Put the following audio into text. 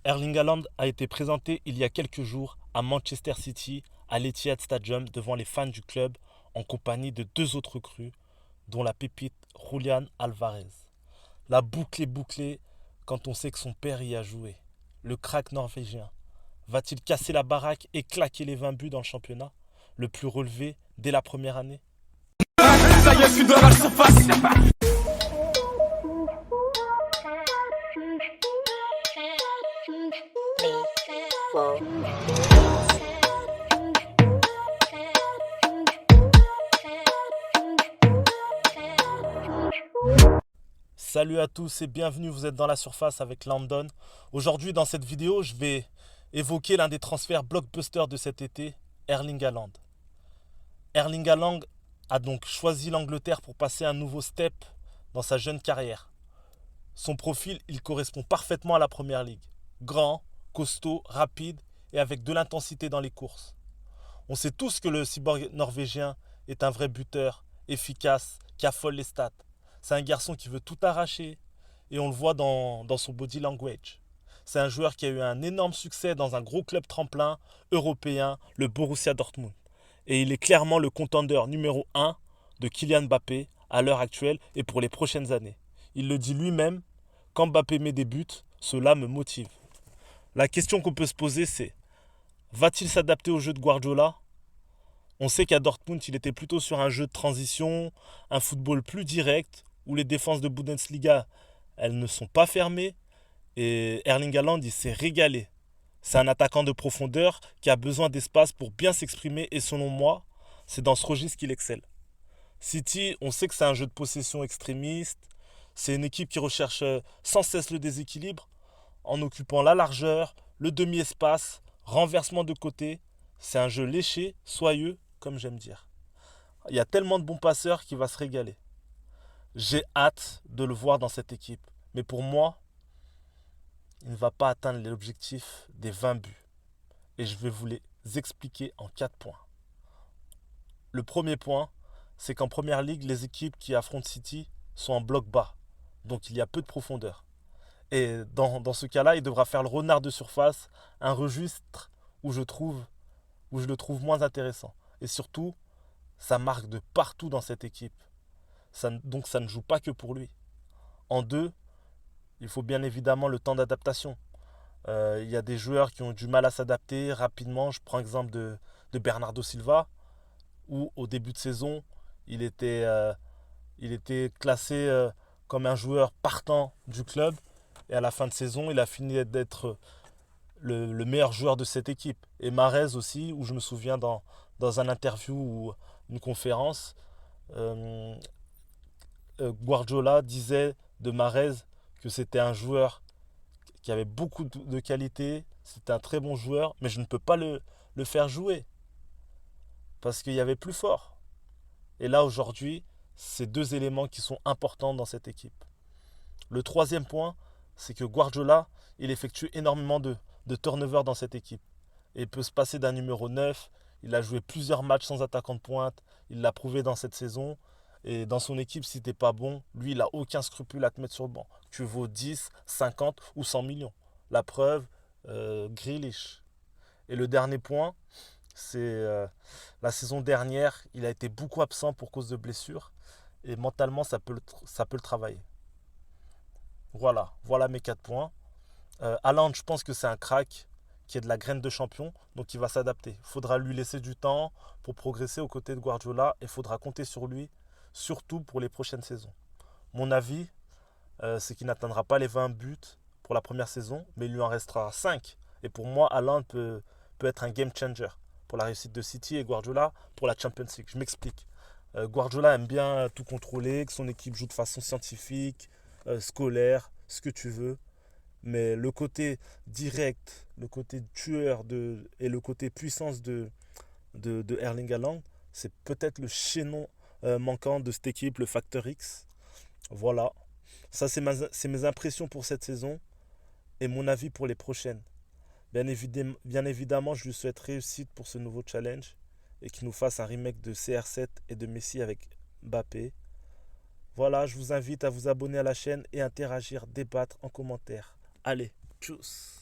Erling Haaland a été présenté il y a quelques jours à Manchester City, à l'Etihad Stadium, devant les fans du club, en compagnie de deux autres recrues, dont la pépite Julian Alvarez. La boucle est bouclée quand on sait que son père y a joué. Le crack norvégien va-t-il casser la baraque et claquer les 20 buts dans le championnat, le plus relevé dès la première année? Ça y est, je suis dans la surface. Salut à tous et bienvenue, vous êtes dans la surface avec Landon. Aujourd'hui dans cette vidéo, je vais évoquer l'un des transferts blockbusters de cet été, Erling Haaland. Erling Haaland a donc choisi l'Angleterre pour passer un nouveau step dans sa jeune carrière. Son profil, il correspond parfaitement à la première ligue. Grand, costaud, rapide et avec de l'intensité dans les courses. On sait tous que le cyborg norvégien est un vrai buteur, efficace, qui affole les stats. C'est un garçon qui veut tout arracher et on le voit dans son body language. C'est un joueur qui a eu un énorme succès dans un gros club tremplin européen, le Borussia Dortmund. Et il est clairement le contender numéro 1 de Kylian Mbappé à l'heure actuelle et pour les prochaines années. Il le dit lui-même, quand Mbappé met des buts, cela me motive. La question qu'on peut se poser c'est, va-t-il s'adapter au jeu de Guardiola? On sait qu'à Dortmund, il était plutôt sur un jeu de transition, un football plus direct, où les défenses de Bundesliga, elles ne sont pas fermées. Et Erling Haaland, il s'est régalé. C'est un attaquant de profondeur qui a besoin d'espace pour bien s'exprimer. Et selon moi, c'est dans ce registre qu'il excelle. City, on sait que c'est un jeu de possession extrémiste. C'est une équipe qui recherche sans cesse le déséquilibre en occupant la largeur, le demi-espace, renversement de côté. C'est un jeu léché, soyeux, comme j'aime dire. Il y a tellement de bons passeurs qu'il va se régaler. J'ai hâte de le voir dans cette équipe. Mais pour moi, il ne va pas atteindre l'objectif des 20 buts. Et je vais vous les expliquer en 4 points. Le premier point, c'est qu'en première ligue, les équipes qui affrontent City sont en bloc bas. Donc il y a peu de profondeur. Et dans ce cas-là, il devra faire le renard de surface, un registre où je le trouve moins intéressant. Et surtout, ça marque de partout dans cette équipe. Donc ça ne joue pas que pour lui. En deux, il faut bien évidemment le temps d'adaptation. Il y a des joueurs qui ont du mal à s'adapter rapidement. Je prends l'exemple de Bernardo Silva, où au début de saison, il était, euh, il était classé comme un joueur partant du club. Et à la fin de saison, il a fini d'être le meilleur joueur de cette équipe. Et Mahrez aussi, où je me souviens dans un interview ou une conférence, euh, Guardiola disait de Mahrez que c'était un joueur qui avait beaucoup de qualité, c'était un très bon joueur, mais je ne peux pas le faire jouer parce qu'il y avait plus fort. Et là aujourd'hui, c'est deux éléments qui sont importants dans cette équipe. Le troisième point, c'est que Guardiola, il effectue énormément de turnovers dans cette équipe. Et il peut se passer d'un numéro 9. Il a joué plusieurs matchs sans attaquant de pointe. Il l'a prouvé dans cette saison. Et dans son équipe, si t'es pas bon, lui, il n'a aucun scrupule à te mettre sur le banc. Tu vaux 10, 50 ou 100 millions. La preuve, Grealish. Et le dernier point, c'est la saison dernière, il a été beaucoup absent pour cause de blessures. Et mentalement, ça peut le travailler. Voilà mes 4 points. Haaland, je pense que c'est un crack qui est de la graine de champion, donc il va s'adapter. Il faudra lui laisser du temps pour progresser aux côtés de Guardiola et il faudra compter sur lui, surtout pour les prochaines saisons. Mon avis, c'est qu'il n'atteindra pas les 20 buts pour la première saison, mais il lui en restera 5. Et pour moi, Haaland peut être un game changer pour la réussite de City et Guardiola pour la Champions League. Je m'explique. Guardiola aime bien tout contrôler, que son équipe joue de façon scientifique, scolaire, ce que tu veux. Mais le côté direct, le côté tueur et le côté puissance de Erling Haaland, c'est peut-être le chaînon manquant de cette équipe, le facteur X. Voilà. Ça, c'est mes impressions pour cette saison et mon avis pour les prochaines. Bien évidemment, je lui souhaite réussite pour ce nouveau challenge et qu'il nous fasse un remake de CR7 et de Messi avec Mbappé. Voilà, je vous invite à vous abonner à la chaîne et interagir, débattre en commentaire. Allez, tchuss!